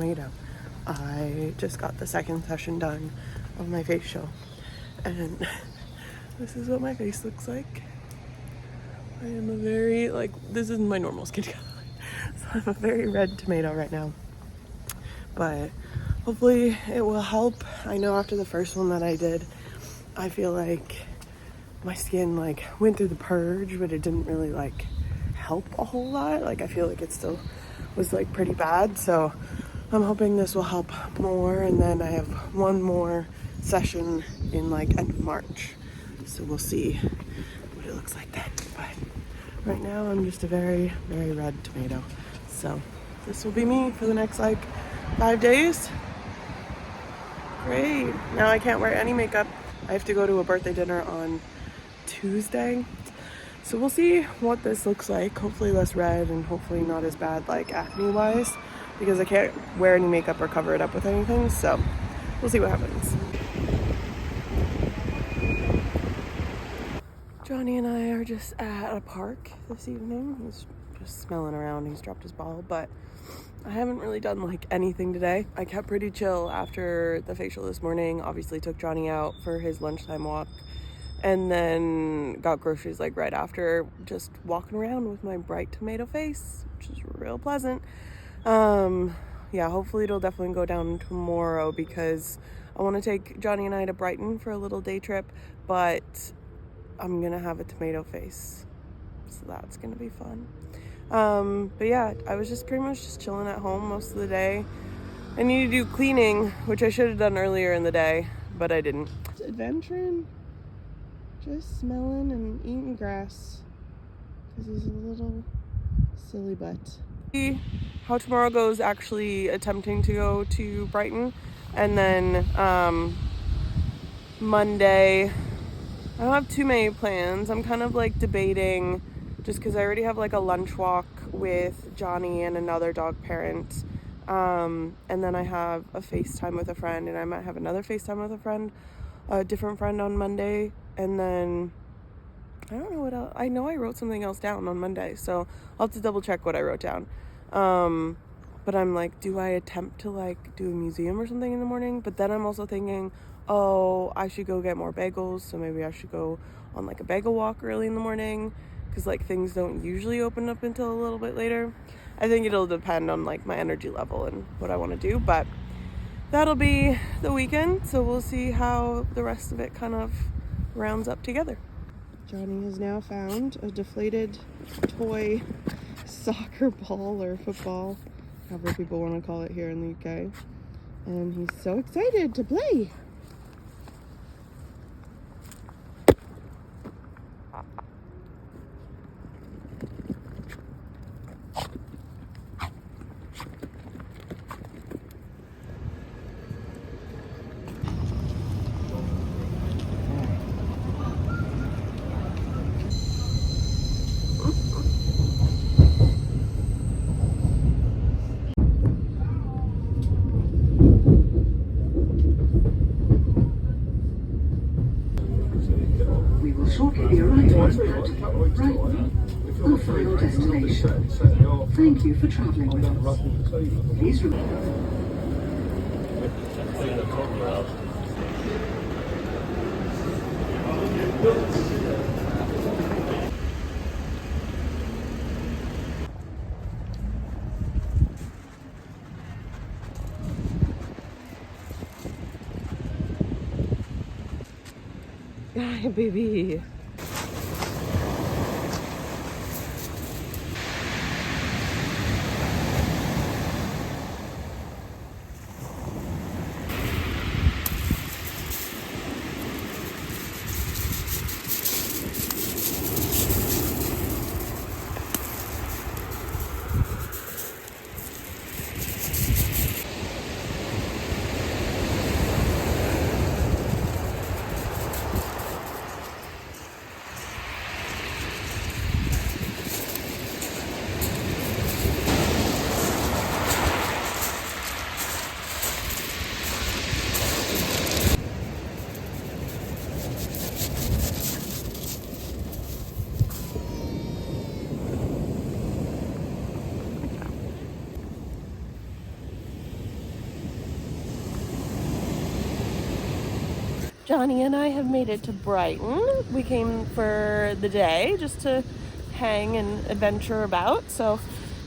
tomato. I just got the second session done of my facial, and this is what my face looks like. I am a very, this is my normal skin color. So I'm a very red tomato right now. But hopefully it will help. I know after the first one that I did, I feel like my skin went through the purge, but it didn't really help a whole lot. I feel like it still was pretty bad. So I'm hoping this will help more. And then I have one more session in end of March. So we'll see what it looks like then. But right now I'm just a very, very red tomato. So this will be me for the next 5 days. Great. Now I can't wear any makeup. I have to go to a birthday dinner on Tuesday. So we'll see what this looks like. Hopefully less red and hopefully not as bad acne wise, because I can't wear any makeup or cover it up with anything. So we'll see what happens. Johnny and I are just at a park this evening. He's just smelling around. He's dropped his ball, but I haven't really done anything today. I kept pretty chill after the facial this morning. Obviously took Johnny out for his lunchtime walk, and then got groceries right after, just walking around with my bright tomato face, which is real pleasant. Yeah, hopefully it'll definitely go down tomorrow, because I want to take Johnny and I to Brighton for a little day trip, but I'm gonna have a tomato face, so that's gonna be fun. But yeah, I was just pretty much just chilling at home most of the day. I need to do cleaning, which I should have done earlier in the day, but I didn't. Adventuring, just smelling and eating grass, because he's a little silly butt. See how tomorrow goes, actually attempting to go to Brighton, and then Monday, I don't have too many plans. I'm kind of debating, just because I already have a lunch walk with Johnny and another dog parent. And then I have a FaceTime with a friend, and I might have another FaceTime with a friend, a different friend on Monday. And then I don't know what else. I know I wrote something else down on Monday, so I'll have to double check what I wrote down. But I'm do I attempt to do a museum or something in the morning? But then I'm also thinking, oh, I should go get more bagels, so maybe I should go on a bagel walk early in the morning, because things don't usually open up until a little bit later. I think it'll depend on my energy level and what I want to do, but that'll be the weekend, so we'll see how the rest of it kind of rounds up together. Johnny has now found a deflated toy soccer ball or football, however people want to call it here in the UK, and he's so excited to play. Shortly arriving at Brighton, our final destination. Thank you for travelling with us. Please remember. Hi, baby. Johnny and I have made it to Brighton. We came for the day just to hang and adventure about. So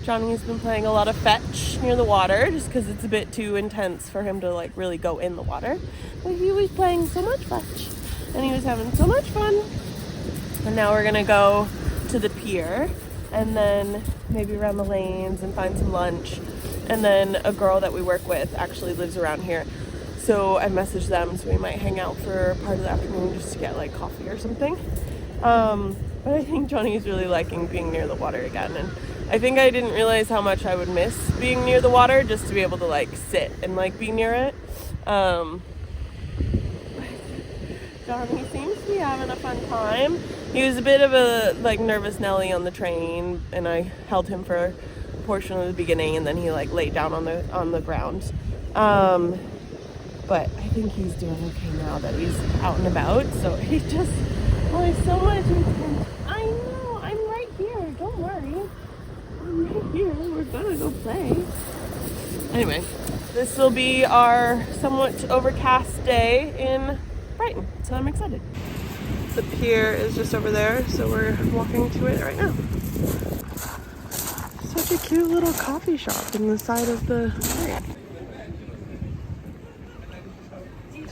Johnny's been playing a lot of fetch near the water just because it's a bit too intense for him to like really go in the water. But he was playing so much fetch and he was having so much fun. And now we're gonna go to the pier and then maybe around the lanes and find some lunch. And then a girl that we work with actually lives around here. So I messaged them, so we might hang out for part of the afternoon just to get like coffee or something. But I think Johnny's really liking being near the water again. And I think I didn't realize how much I would miss being near the water just to be able to like sit and like be near it. Johnny seems to be having a fun time. He was a bit of a like nervous Nelly on the train, and I held him for a portion of the beginning, and then he like laid down on the ground. But I think he's doing okay now that he's out and about. So he just, there's so much intent. I know, I'm right here. Don't worry. I'm right here. We're gonna go play. Anyway, this will be our somewhat overcast day in Brighton. So I'm excited. The pier is just over there, so we're walking to it right now. Such a cute little coffee shop in the side of the pier.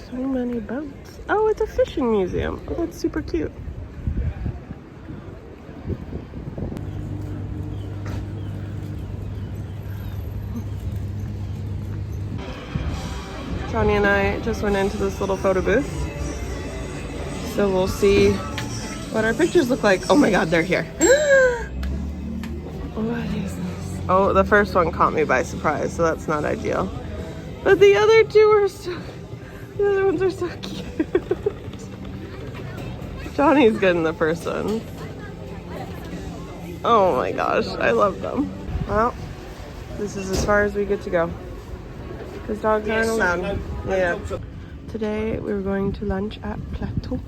So many boats. Oh, it's a fishing museum. Oh, that's super cute. Johnny and I just went into this little photo booth. So we'll see what our pictures look like. Oh my God, they're here. What is this? Oh, the first one caught me by surprise, so that's not ideal. But the other two are so... The other ones are so cute. Johnny's getting the first one. Oh my gosh, I love them. Well, this is as far as we get to go. Because dogs aren't allowed. Yeah. Today we're going to lunch at Plateau.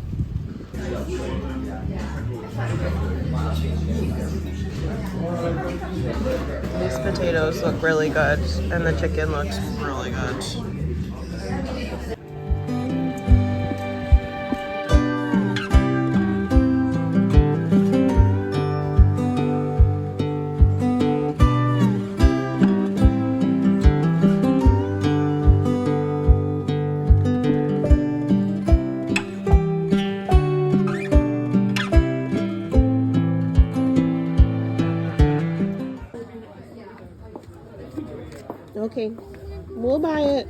These potatoes look really good, and the chicken looks really good. Okay, we'll buy it.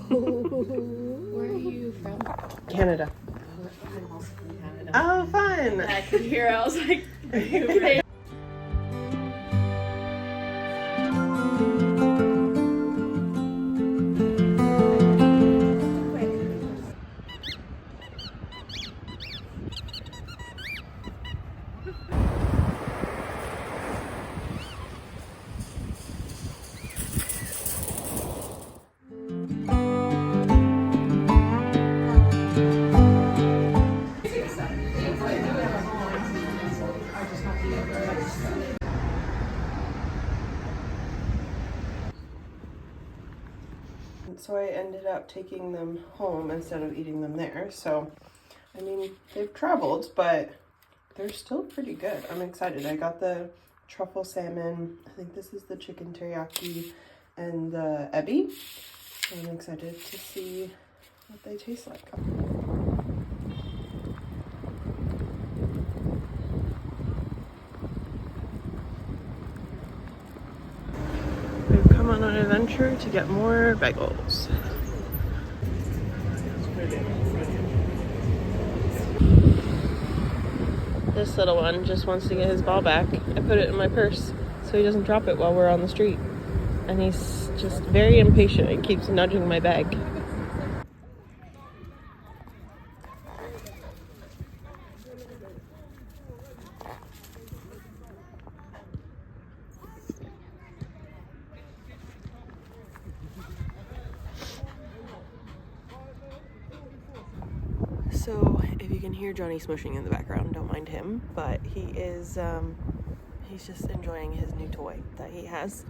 Where are you from? Canada. I'm also from Canada. Oh, fun! I could hear, I was like, are you okay? So I ended up taking them home instead of eating them there. So, I mean, they've traveled, but they're still pretty good. I'm excited. I got the truffle salmon. I think this is the chicken teriyaki and the ebi. I'm excited to see what they taste like. We've come on an adventure to get more bagels. This little one just wants to get his ball back. I put it in my purse so he doesn't drop it while we're on the street. And he's just very impatient and keeps nudging my bag. So if you can hear Johnny smushing in the background, don't mind him, but he is he's just enjoying his new toy that he has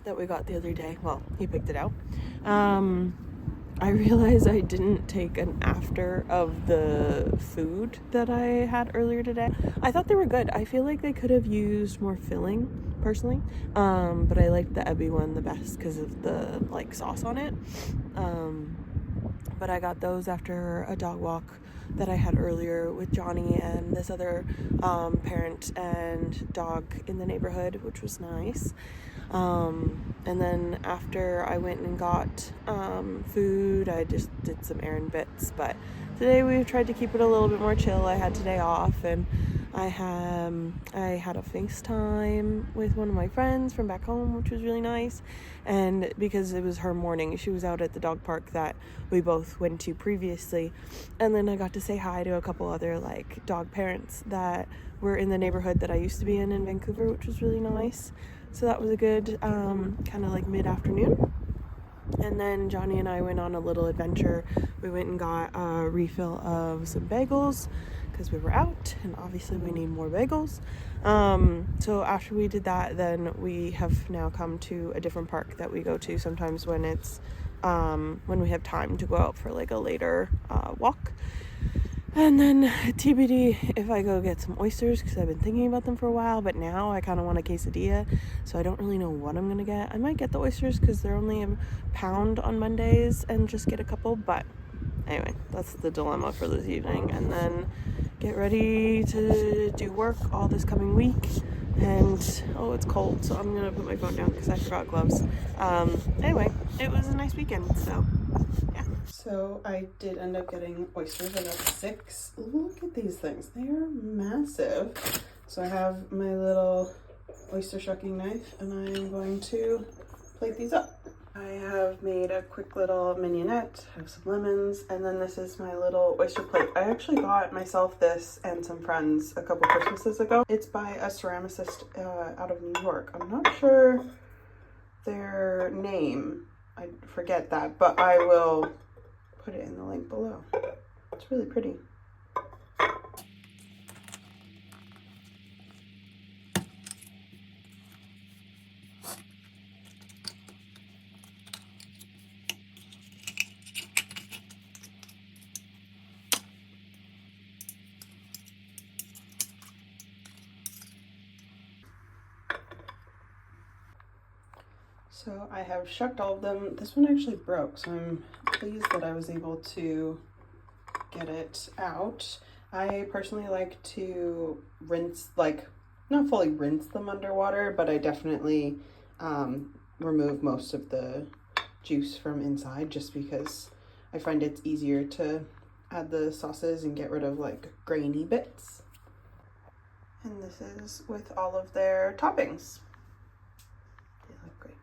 that we got the other day. Well, he picked it out. I realized I didn't take an after of the food that I had earlier today. I thought they were good. I feel like they could have used more filling, personally. But I liked the Ebby one the best because of the like sauce on it. But I got those after a dog walk that I had earlier with Johnny and this other parent and dog in the neighborhood, which was nice. And then after I went and got food, I just did some errand bits. But today we've tried to keep it a little bit more chill. I had today off, and I had a FaceTime with one of my friends from back home, which was really nice. And because it was her morning, she was out at the dog park that we both went to previously. And then I got to say hi to a couple other like dog parents that were in the neighborhood that I used to be in Vancouver, which was really nice. So that was a good kind of like mid-afternoon. And then Johnny and I went on a little adventure. We went and got a refill of some bagels because we were out, and obviously we need more bagels. So after we did that, then we have now come to a different park that we go to sometimes when it's when we have time to go out for like a later walk. And then TBD if I go get some oysters, because I've been thinking about them for a while, but now I kind of want a quesadilla, so I don't really know what I'm gonna get. I might get the oysters because they're only a pound on Mondays and just get a couple, but anyway, that's the dilemma for this evening. And then get ready to do work all this coming week. And oh, it's cold, so I'm gonna put my phone down because I forgot gloves. Anyway, it was a nice weekend, so yeah. So I did end up getting oysters. I got 6. Look at these things. They are massive. So I have my little oyster shucking knife, and I am going to plate these up. I have made a quick little mignonette, have some lemons, and then this is my little oyster plate. I actually got myself this and some friends a couple Christmases ago. It's by a ceramicist out of New York. I'm not sure their name. I forget that, but I will put it in the link below. It's really pretty. So I have shucked all of them. This one actually broke, so I'm pleased that I was able to get it out. I personally like to rinse, like not fully rinse them underwater, but I definitely remove most of the juice from inside just because I find it's easier to add the sauces and get rid of like grainy bits. And this is with all of their toppings. They look great.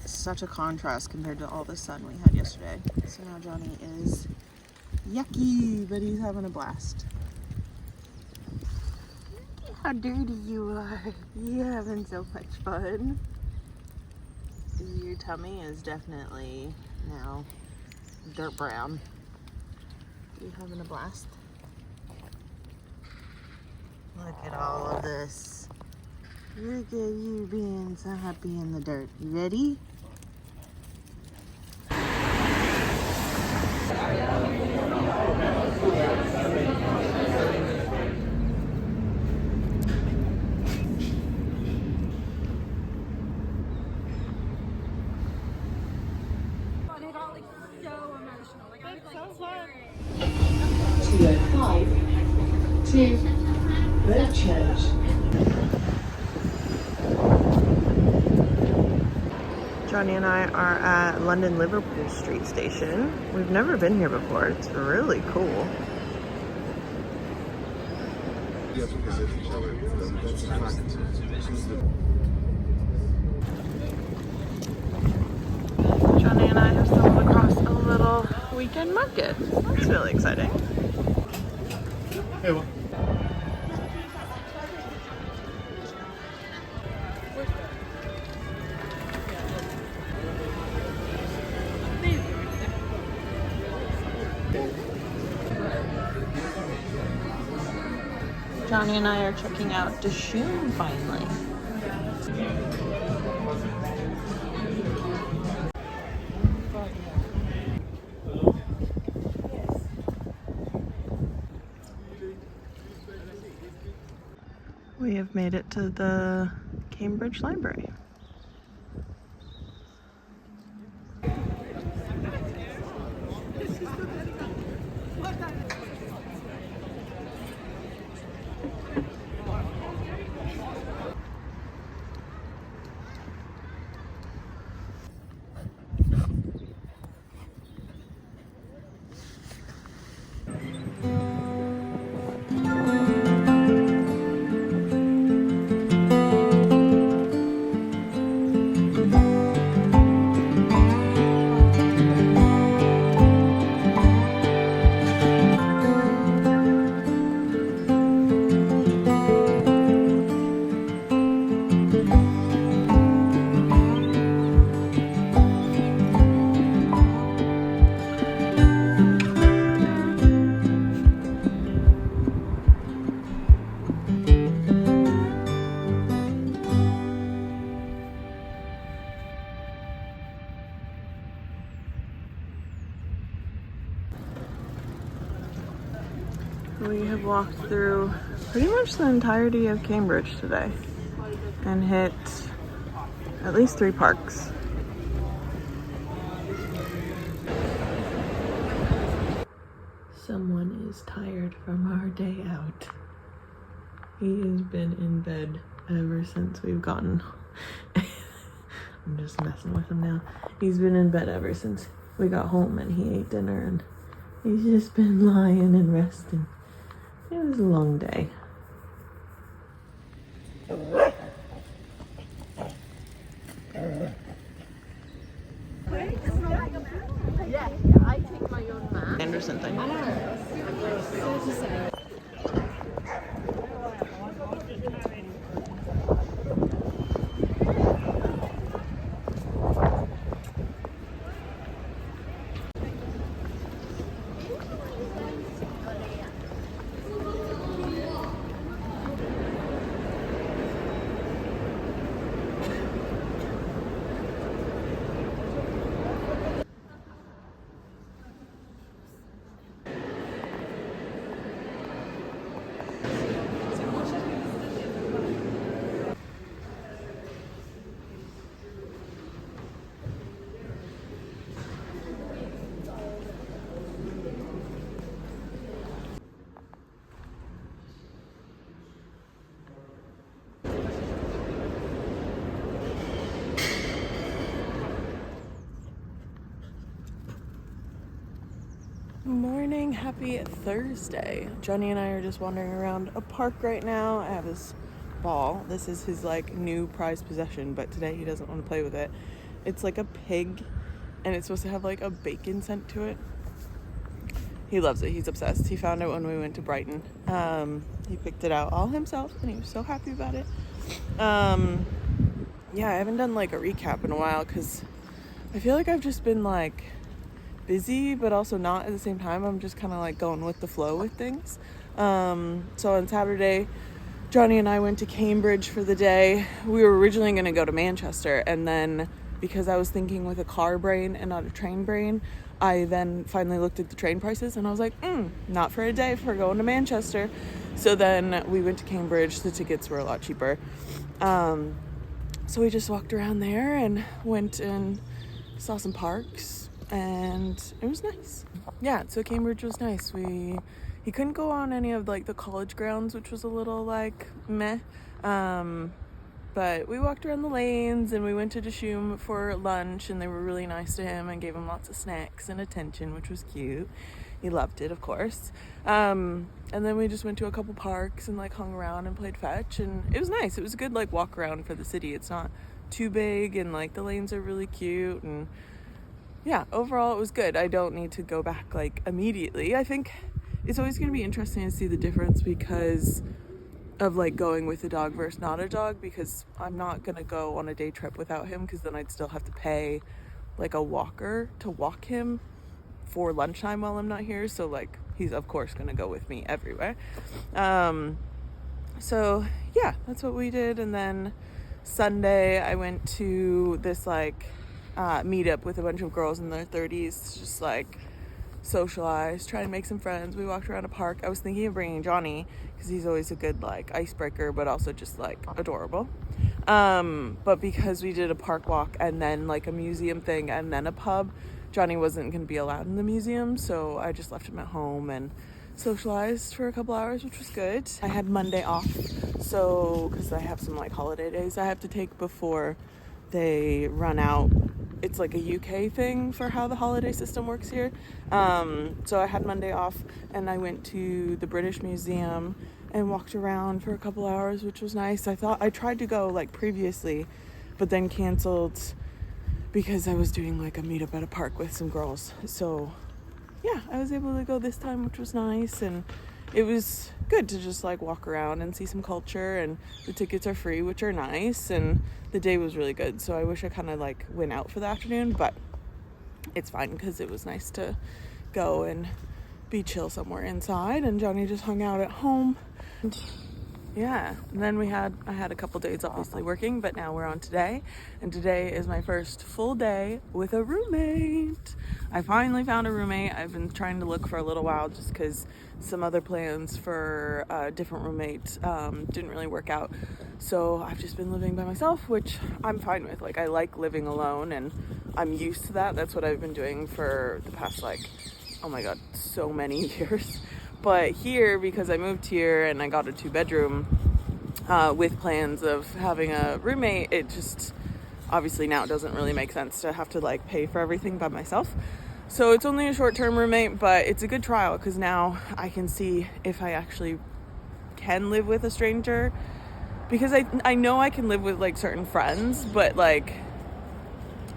Such a contrast compared to all the sun we had yesterday. So now Johnny is yucky, but he's having a blast. How dirty you are. You're having so much fun. Your tummy is definitely now dirt brown. You having a blast? Look at all of this. Look at you being so happy in the dirt. You ready? To Redchurch. Johnny and I are at London Liverpool Street Station. We've never been here before. It's really cool. Johnny and I have stumbled across a little weekend market. That's really exciting. Hey, well. Johnny and I are checking out Dishoom finally. We have made it to the Cambridge Library. We have walked through pretty much the entirety of Cambridge today and hit at least 3 parks. Someone is tired from our day out. He has been in bed ever since we've gotten... I'm just messing with him now. He's been in bed ever since we got home and he ate dinner and he's just been lying and resting. It was a long day. Anderson thing. Morning, happy Thursday. Johnny and I are just wandering around a park right now. I have this ball. This is his like new prized possession, but today he doesn't want to play with it. It's like a pig and it's supposed to have like a bacon scent to it. He loves it. He's obsessed. He found it when we went to Brighton. He picked it out all himself and he was so happy about it. Yeah, I haven't done like a recap in a while because I feel like I've just been like busy but also not at the same time. I'm just kind of like going with the flow with things. So on Saturday Johnny and I went to Cambridge for the day. We were originally going to go to Manchester, and then because I was thinking with a car brain and not a train brain, I then finally looked at the train prices and I was like, not for a day, for going to Manchester. So then we went to Cambridge. The tickets were a lot cheaper. So we just walked around there and went and saw some parks, and it was nice. Yeah, so Cambridge was nice. He couldn't go on any of like the college grounds, which was a little like meh. But we walked around the lanes and we went to Dishoom for lunch, and they were really nice to him and gave him lots of snacks and attention, which was cute. He loved it, of course. And then we just went to a couple parks and like hung around and played fetch, and it was nice. It was a good like walk around for the city. It's not too big, and like the lanes are really cute, and yeah, overall it was good. I don't need to go back like immediately. I think it's always going to be interesting to see the difference because of like going with a dog versus not a dog, because I'm not gonna go on a day trip without him, because then I'd still have to pay like a walker to walk him for lunchtime while I'm not here. So like he's of course gonna go with me everywhere. So yeah, that's what we did. And then Sunday I went to this like meetup with a bunch of girls in their 30s, just like socialize, try and make some friends. We walked around a park. I was thinking of bringing Johnny because he's always a good like icebreaker, but also just like adorable. But because we did a park walk and then like a museum thing and then a pub, Johnny wasn't going to be allowed in the museum, so I just left him at home and socialized for a couple hours, which was good. I had Monday off, so because I have some like holiday days I have to take before they run out. It's like a UK thing for how the holiday system works here. So I had Monday off and I went to the British Museum and walked around for a couple hours, which was nice. I tried to go like previously, but then canceled because I was doing like a meetup at a park with some girls. So yeah, I was able to go this time, which was nice, and it was good to just like walk around and see some culture, and the tickets are free, which are nice, and the day was really good. So I wish I kind of like went out for the afternoon, but it's fine because it was nice to go and be chill somewhere inside, and Johnny just hung out at home. And yeah, and then I had a couple days obviously working, but now we're on today, and today is my first full day with a roommate. I finally found a roommate. I've been trying to look for a little while just because some other plans for a different roommate didn't really work out. So I've just been living by myself, which I'm fine with. Like, I like living alone and I'm used to that. That's what I've been doing for the past like, oh my god, so many years. But here, because I moved here and I got a 2-bedroom with plans of having a roommate, it just obviously now doesn't really make sense to have to like pay for everything by myself. So it's only a short-term roommate, but it's a good trial because now I can see if I actually can live with a stranger, because I know I can live with like certain friends, but like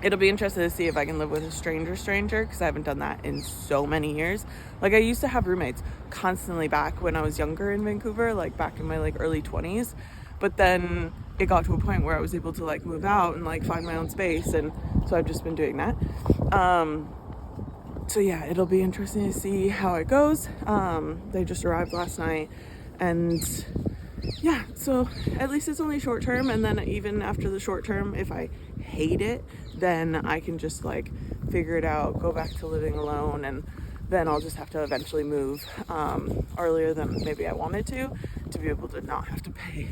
it'll be interesting to see if I can live with a stranger, because I haven't done that in so many years. Like, I used to have roommates constantly back when I was younger in Vancouver, like back in my like early 20s. But then it got to a point where I was able to like move out and like find my own space, and so I've just been doing that. So yeah, it'll be interesting to see how it goes. They just arrived last night, and yeah, so at least it's only short term, and then even after the short term, if I hate it, then I can just like figure it out, go back to living alone, and then I'll just have to eventually move earlier than maybe I wanted to be able to not have to pay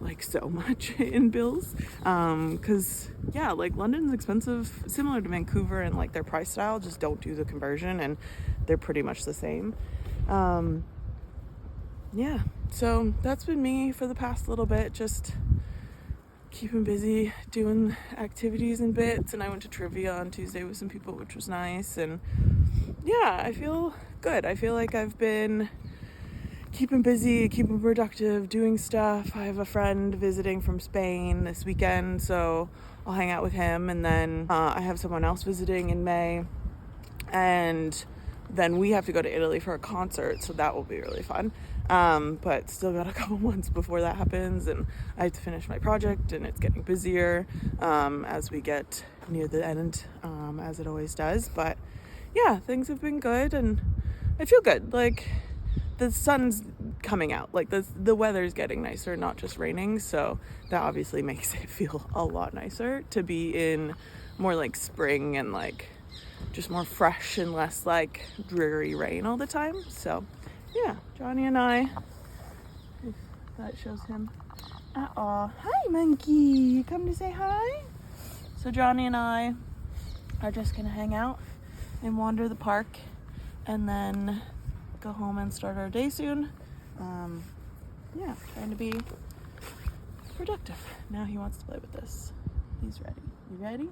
like so much in bills, because yeah, like London's expensive, similar to Vancouver, and like their price style, just don't do the conversion and they're pretty much the same. Yeah, so that's been me for the past little bit, just keeping busy doing activities and bits. And I went to trivia on Tuesday with some people, which was nice. And yeah, I feel good. I feel like I've been keeping busy, keeping productive, doing stuff. I have a friend visiting from Spain this weekend, so I'll hang out with him. And then I have someone else visiting in May, and then we have to go to Italy for a concert, so that will be really fun. But still got a couple months before that happens, and I have to finish my project, and it's getting busier as we get near the end, as it always does. But yeah, things have been good, and I feel good. Like, the sun's coming out, like the weather's getting nicer, not just raining, so that obviously makes it feel a lot nicer to be in more like spring and like just more fresh and less like dreary rain all the time. So yeah, Johnny and I, if that shows him. Aw, hi monkey, you come to say hi? So Johnny and I are just gonna hang out and wander the park and then go home and start our day soon. Yeah, trying to be productive. Now he wants to play with this. He's ready. You ready?